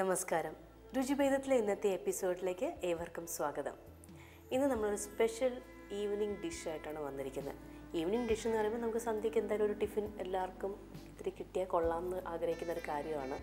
നമസ്കാരം. രുചിഭേദത്തിലെ ഇന്നത്തെ എപ്പിസോഡിലേക്ക് ഏവർക്കും സ്വാഗതം. ഇന്ന് നമ്മളൊരു സ്പെഷ്യൽ ഈവനിങ് ഡിഷായിട്ടാണ് വന്നിരിക്കുന്നത്. ഈവനിങ് ഡിഷ് എന്ന് പറയുമ്പോൾ നമുക്ക് സന്ധ്യയ്ക്ക് എന്തായാലും ഒരു ടിഫിൻ എല്ലാവർക്കും ഇത്തിരി കിട്ടിയാൽ കൊള്ളാമെന്ന് ആഗ്രഹിക്കുന്ന ഒരു കാര്യമാണ്.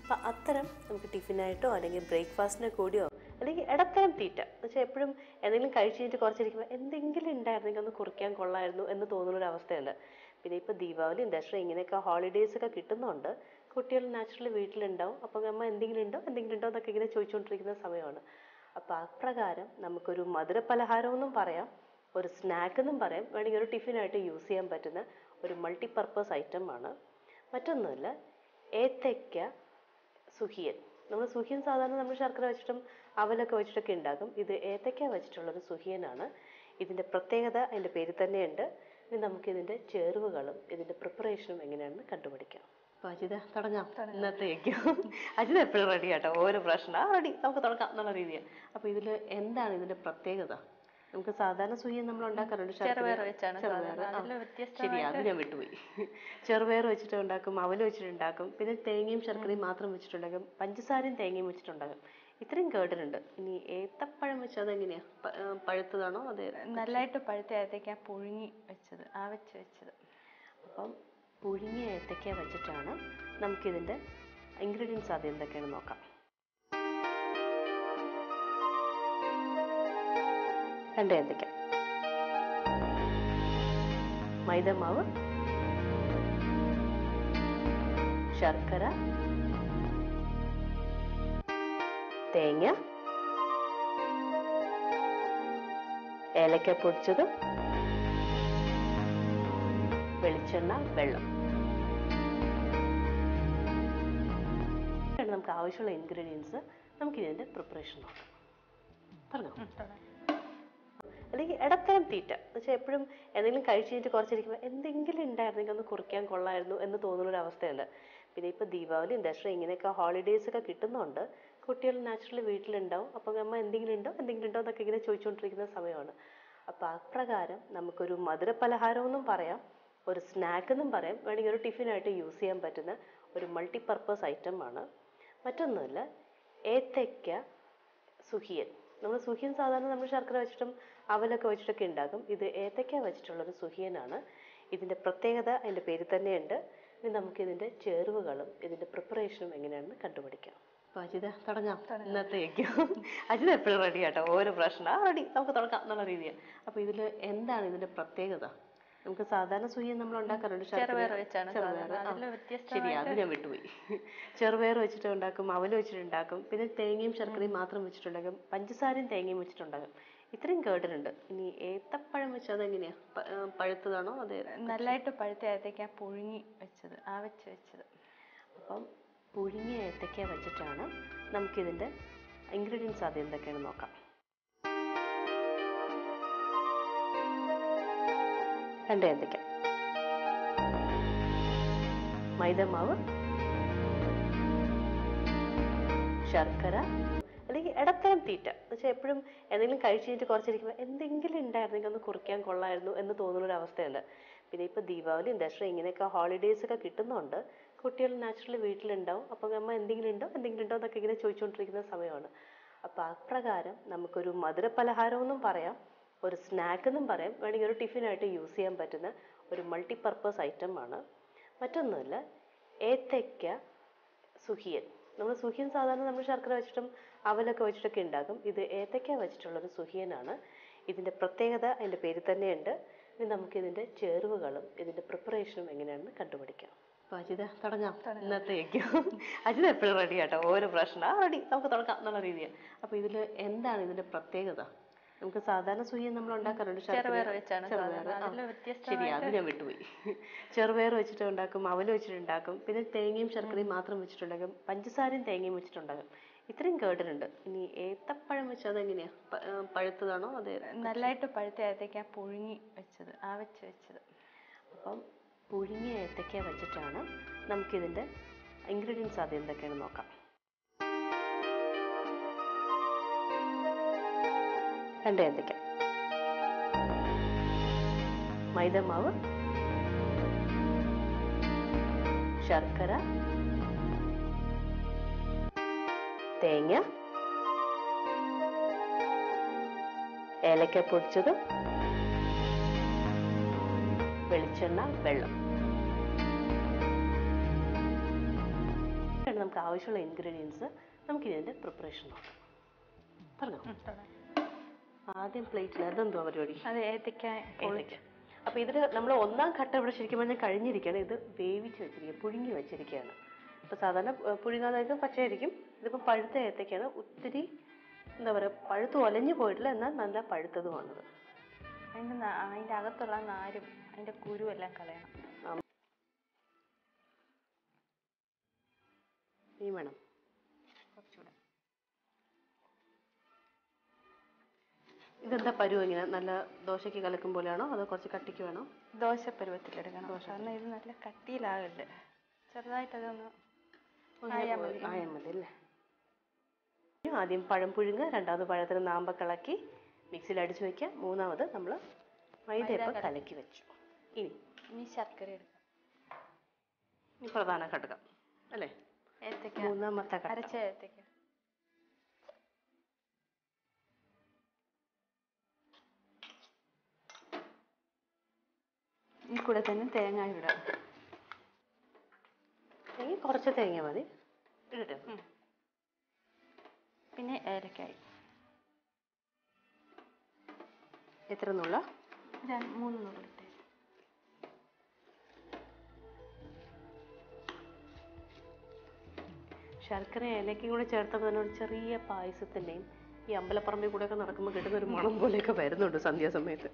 അപ്പോൾ അത്തരം നമുക്ക് ടിഫിനായിട്ടോ അല്ലെങ്കിൽ ബ്രേക്ക്ഫാസ്റ്റിനോ കൂടിയോ അല്ലെങ്കിൽ ഇടത്തരം തീറ്റ എന്ന് വെച്ചാൽ എപ്പോഴും എന്തെങ്കിലും കഴിച്ച് കഴിഞ്ഞിട്ട് കുറച്ചിരിക്കുമ്പോൾ എന്തെങ്കിലും ഉണ്ടായിരുന്നെങ്കിൽ ഒന്ന് കുറിക്കാൻ കൊള്ളായിരുന്നു എന്ന് തോന്നുന്നൊരവസ്ഥയുണ്ട്. പിന്നെ ഇപ്പോൾ ദീപാവലിയും ദസറ ഇങ്ങനെയൊക്കെ ഹോളിഡേയ്സൊക്കെ കിട്ടുന്നുണ്ട്. കുട്ടികൾ നാച്ചുറലി വീട്ടിലുണ്ടാവും. അപ്പം അമ്മ എന്തെങ്കിലും ഉണ്ടോ എന്നൊക്കെ ഇങ്ങനെ ചോദിച്ചുകൊണ്ടിരിക്കുന്ന സമയമാണ്. അപ്പോൾ അപ്രകാരം നമുക്കൊരു മധുര പലഹാരമെന്നും പറയാം, ഒരു സ്നാക്ക് എന്നും പറയാം, വേണമെങ്കിൽ ഒരു ടിഫിനായിട്ട് യൂസ് ചെയ്യാൻ പറ്റുന്ന ഒരു മൾട്ടിപർപ്പസ് ഐറ്റമാണ്. മറ്റൊന്നുമില്ല, ഏത്തയ്ക്ക സുഹിയൻ. നമ്മൾ സുഹിയൻ സാധാരണ നമ്മൾ ശർക്കര വെച്ചിട്ടും അവലൊക്കെ വെച്ചിട്ടൊക്കെ ഉണ്ടാക്കും. ഇത് ഏത്തയ്ക്ക വെച്ചിട്ടുള്ളൊരു സുഹിയനാണ്. ഇതിൻ്റെ പ്രത്യേകത അതിൻ്റെ പേരിൽ തന്നെയുണ്ട്. ഇനി നമുക്കിതിൻ്റെ ചേരുവകളും ഇതിൻ്റെ പ്രിപ്പറേഷനും എങ്ങനെയാണെന്ന് കണ്ടുപിടിക്കാം. അപ്പോൾ അജിത തുടങ്ങാം ഇന്നത്തേക്ക്. അജിത എപ്പോഴും റെഡി ആട്ടോ, ഓരോ പ്രശ്നം റെഡി, നമുക്ക് തുടങ്ങാം എന്നുള്ള രീതിയാണ്. അപ്പോൾ ഇതിൽ എന്താണ് ഇതിൻ്റെ പ്രത്യേകത? നമുക്ക് സാധാരണ സുഹിയൻ നമ്മൾ ഉണ്ടാക്കാറുണ്ട് ചെറുപയർ വെച്ചാണ്. ശരി, അത് ഞാൻ വിട്ടുപോയി. ചെറുപയർ വെച്ചിട്ട് ഉണ്ടാക്കും, അവൽ വെച്ചിട്ടുണ്ടാക്കും, പിന്നെ തേങ്ങയും ശർക്കരയും മാത്രം വെച്ചിട്ടുണ്ടാക്കും, പഞ്ചസാരയും തേങ്ങയും വെച്ചിട്ടുണ്ടാക്കും. ഇത്രയും കേട്ടിട്ടുണ്ട്. ഇനി ഏത്തപ്പഴം വെച്ചാൽ അതെങ്ങനെയാ? പഴുത്തതാണോ? അതെ, നല്ലതായിട്ട് പഴുത്ത ഏത്തയ്ക്ക പുഴുങ്ങി വെച്ചത്, വെച്ചത്. അപ്പം പുഴുങ്ങിയ ഏത്തയ്ക്ക വെച്ചിട്ടാണ് നമുക്കിതിൻ്റെ ഇൻഗ്രീഡിയൻസ് ആദ്യം എന്തൊക്കെയാണെന്ന് നോക്കാം. 2 ഏത്തയ്ക്ക, മൈദമാവ്, ശർക്കര, തേങ്ങ, ഏലക്ക പൊടിച്ചത്, വെളിച്ചെണ്ണ, വെള്ളം. നമുക്ക് ആവശ്യമുള്ള ഇൻഗ്രീഡിയൻസ്. നമുക്കിതിൻ്റെ പ്രിപ്പറേഷൻ നോക്കാം. പറഞ്ഞോ. അല്ലെങ്കിൽ ഇടത്തരം തീറ്റ എന്ന് വെച്ചാൽ എപ്പോഴും എന്തെങ്കിലും കഴിച്ച് കഴിഞ്ഞിട്ട് കുറച്ചിരിക്കുമ്പോൾ എന്തെങ്കിലും ഉണ്ടായിരുന്നെങ്കിൽ ഒന്ന് കുറിക്കാൻ കൊള്ളായിരുന്നു എന്ന് തോന്നുന്നൊരവസ്ഥയുണ്ട്. പിന്നെ ഇപ്പോൾ ദീപാവലിയും ദസറ ഇങ്ങനെയൊക്കെ ഹോളിഡേയ്സൊക്കെ കിട്ടുന്നുണ്ട്. കുട്ടികൾ നാച്ചുറലി വീട്ടിലുണ്ടാവും. അപ്പം അമ്മ എന്തെങ്കിലും ഉണ്ടോ എന്നൊക്കെ ഇങ്ങനെ ചോദിച്ചുകൊണ്ടിരിക്കുന്ന സമയമാണ്. അപ്പോൾ അപ്രകാരം നമുക്കൊരു മധുര പലഹാരമെന്നും പറയാം, ഒരു സ്നാക്ക് എന്നും പറയാം, വേണമെങ്കിൽ ഒരു ടിഫിനായിട്ട് യൂസ് ചെയ്യാൻ പറ്റുന്ന ഒരു മൾട്ടിപർപ്പസ് ഐറ്റമാണ്. മറ്റൊന്നുമില്ല, ഏത്തയ്ക്ക സുഹിയൻ. നമ്മൾ സുഹിയൻ സാധാരണ നമ്മൾ ശർക്കര വെച്ചിട്ടും അവലൊക്കെ വെച്ചിട്ടൊക്കെ ഉണ്ടാക്കും. ഇത് ഏത്തയ്ക്ക വെച്ചിട്ടുള്ളൊരു സുഹിയനാണ്. ഇതിൻ്റെ പ്രത്യേകത അതിൻ്റെ പേരിൽ തന്നെയുണ്ട്. ഇനി നമുക്കിതിൻ്റെ ചേരുവകളും ഇതിൻ്റെ പ്രിപ്പറേഷനും എങ്ങനെയാണെന്ന് കണ്ടുപിടിക്കാം. അപ്പോൾ അജിത തുടങ്ങാം ഇന്നത്തേക്ക്. അജിത എപ്പോഴും റെഡി ആട്ടോ, ഓരോ പ്രശ്നം റെഡി, നമുക്ക് തുടങ്ങാം എന്നുള്ള രീതിയാണ്. അപ്പോൾ ഇതിൽ എന്താണ് ഇതിൻ്റെ പ്രത്യേകത? നമുക്ക് സാധാരണ സുഹിയൻ നമ്മൾ ഉണ്ടാക്കാറുണ്ട് ചെറുപയർ വെച്ചാണ്. ശരി, അത് ഞാൻ വിട്ടുപോയി. ചെറുപയർ വെച്ചിട്ട് ഉണ്ടാക്കും, അവൽ വെച്ചിട്ടുണ്ടാക്കും, പിന്നെ തേങ്ങയും ശർക്കരയും മാത്രം വെച്ചിട്ടുണ്ടാക്കും, പഞ്ചസാരയും തേങ്ങയും വെച്ചിട്ടുണ്ടാക്കും. ഇത്രയും കേട്ടിട്ടുണ്ട്. ഇനി ഏത്തപ്പഴം വെച്ചാൽ അതെങ്ങനെയാ? പഴുത്തതാണോ? അതെ, നല്ലതായിട്ട് പഴുത്ത ഏത്തയ്ക്ക പുഴുങ്ങി വെച്ചത്, വെച്ചത്. അപ്പം പുഴുങ്ങിയ ഏത്തയ്ക്ക വെച്ചിട്ടാണ് നമുക്കിതിൻ്റെ ഇൻഗ്രീഡിയൻസ് ആദ്യം എന്തൊക്കെയാണെന്ന് നോക്കാം. 2 ഏത്തയ്ക്ക, മൈദമാവ്, ശർക്കര, അല്ലെങ്കിൽ ഇടത്തരം തീറ്റ എന്ന് വെച്ചാൽ എപ്പോഴും എന്തെങ്കിലും കഴിച്ച് കഴിഞ്ഞിട്ട് കുറച്ചിരിക്കുമ്പോൾ എന്തെങ്കിലും ഉണ്ടായിരുന്നെങ്കിൽ ഒന്ന് കുറിക്കാൻ കൊള്ളായിരുന്നു എന്ന് തോന്നുന്നൊരവസ്ഥയുണ്ട്. പിന്നെ ഇപ്പോൾ ദീപാവലിയും ദസറ ഇങ്ങനെയൊക്കെ ഹോളിഡേയ്സൊക്കെ കിട്ടുന്നുണ്ട്. കുട്ടികൾ നാച്ചുറലി വീട്ടിലുണ്ടാവും. അപ്പം അമ്മ എന്തെങ്കിലും ഉണ്ടോ എന്നൊക്കെ ഇങ്ങനെ ചോദിച്ചുകൊണ്ടിരിക്കുന്ന സമയമാണ്. അപ്പോൾ അപ്രകാരം നമുക്കൊരു മധുര പലഹാരമെന്നും പറയാം, ഒരു സ്നാക്ക് എന്നും പറയാം, വേണമെങ്കിൽ ഒരു ടിഫിനായിട്ട് യൂസ് ചെയ്യാൻ പറ്റുന്ന ഒരു മൾട്ടിപർപ്പസ് ഐറ്റമാണ്. മറ്റൊന്നുമില്ല, ഏത്തയ്ക്ക സുഹിയൻ. നമ്മൾ സുഹിയൻ സാധാരണ നമ്മൾ ശർക്കര വെച്ചിട്ടും അവലൊക്കെ വെച്ചിട്ടൊക്കെ ഉണ്ടാക്കും. ഇത് ഏത്തയ്ക്ക വെച്ചിട്ടുള്ളൊരു സുഹിയനാണ്. ഇതിൻ്റെ പ്രത്യേകത അതിൻ്റെ പേരിൽ തന്നെയുണ്ട്. ഇനി നമുക്കിതിൻ്റെ ചേരുവകളും ഇതിൻ്റെ പ്രിപ്പറേഷനും എങ്ങനെയാണെന്ന് കണ്ടുപിടിക്കാം. അപ്പോൾ അജിത തുടങ്ങാം ഇന്നത്തേക്ക്. അജിത എപ്പോഴും റെഡി ആട്ടോ, ഓരോ പ്രശ്നം റെഡി, നമുക്ക് തുടങ്ങാം എന്നുള്ള രീതിയാണ്. അപ്പോൾ ഇതിൽ എന്താണ് ഇതിൻ്റെ പ്രത്യേകത? നമുക്ക് സാധാരണ സുഹിയൻ നമ്മൾ ഉണ്ടാക്കാറുണ്ട് ചെറുപയർ വെച്ചാണ്. ശരി, അത് ഞാൻ വിട്ടുപോയി. ചെറുപയർ വെച്ചിട്ട് ഉണ്ടാക്കും, അവൽ വെച്ചിട്ടുണ്ടാക്കും, പിന്നെ തേങ്ങയും ശർക്കരയും മാത്രം വെച്ചിട്ടുണ്ടാക്കും, പഞ്ചസാരയും തേങ്ങയും വെച്ചിട്ടുണ്ടാക്കും. ഇത്രയും കേട്ടിട്ടുണ്ട്. ഇനി ഏത്തപ്പഴം വെച്ചാൽ അതെങ്ങനെയാ? പഴുത്തതാണോ? അതെ, നല്ലതായിട്ട് പഴുത്ത ഏത്തയ്ക്ക പുഴുങ്ങി വെച്ചത്, വെച്ചത്. അപ്പം പുഴുങ്ങിയ ഏത്തയ്ക്ക വെച്ചിട്ടാണ് നമുക്കിതിൻ്റെ ഇൻഗ്രീഡിയൻസ് ആദ്യം എന്തൊക്കെയാണെന്ന് നോക്കാം. 2 ഏത്തയ്ക്ക, മൈദമാവ്, ശർക്കര, തേങ്ങ, ഏലക്ക പൊടിച്ചത്, വെളിച്ചെണ്ണ, വെള്ളം. നമുക്ക് ആവശ്യമുള്ള ഇൻഗ്രീഡിയൻസ്. നമുക്ക് ഇതിന്റെ പ്രിപ്പറേഷൻ നോക്കാം. പറഞ്ഞോ. ആദ്യം പ്ലേറ്റിൽ അതെന്തോ പരിപാടി? അത് ഏത്തക്ക. അപ്പോൾ ഇതിൽ നമ്മൾ ഒന്നാം ഘട്ടം ഇവിടെ ശരിക്കും പറഞ്ഞാൽ കഴിഞ്ഞിരിക്കുകയാണ്. ഇത് വേവിച്ച് വെച്ചിരിക്കുക, പുഴുങ്ങി വെച്ചിരിക്കുകയാണ്. ഇപ്പോൾ സാധാരണ പുഴുങ്ങാതായിട്ട് പച്ചയായിരിക്കും. ഇതിപ്പോൾ പഴുത്ത ഏത്തക്കയാണ്. ഒത്തിരി എന്താ പറയുക, പഴുത്ത് ഒലഞ്ഞു പോയിട്ടില്ല, എന്നാൽ നല്ല പഴുത്തതുമാണത്. അതിൻ്റെ അകത്തുള്ള നാരും അതിൻ്റെ കുരുവെല്ലാം കളയണം. ഈ വേണം കുറച്ചുകൂടെ. ഇതെന്താ പരുവം? ഇങ്ങനെ നല്ല ദോശയ്ക്ക് കലക്കും പോലെയാണോ അതോ കുറച്ച് കട്ടിക്ക് വേണോ? ദോശപ്പരുവത്തിലെടുക്കണം. കാരണം ഇത് നല്ല കട്ടിയിലാകല്ലേ, ചെറുതായിട്ടതൊന്ന് ആയാൽ മതി അല്ലേ? ആദ്യം പഴം പുഴുങ്ങുക, രണ്ടാമത് പഴത്തിന് നാമ്പക്കിളക്കി മിക്സിയിൽ അടിച്ചു വയ്ക്കുക, മൂന്നാമത് നമ്മൾ മൈദയപ്പം കലക്കി വെച്ചു. ഇനി ശർക്കര എടുക്കാം. ഇനി പ്രധാന ഘടകം അല്ലേ, ഏത്തക്ക. മൂന്നാമത്തെ അരച്ച ഏത്തക്ക. ഈ കൂടെ തന്നെ തേങ്ങ ഇടാം. കുറച്ച് തേങ്ങ മതി, ഇടട്ടെ. പിന്നെ ഏലക്കായി എത്ര നുള്ള? 3 നുള്ളിട്ട്. ശർക്കര ഏലക്കയും കൂടെ ചേർത്തപ്പോൾ തന്നെ ഒരു ചെറിയ പായസത്തിൻ്റെയും ഈ അമ്പലപ്പറമ്പിൽ കൂടെയൊക്കെ നടക്കുമ്പോൾ കിട്ടുന്ന ഒരു മണം പോലെയൊക്കെ വരുന്നുണ്ട് സന്ധ്യാസമയത്ത്.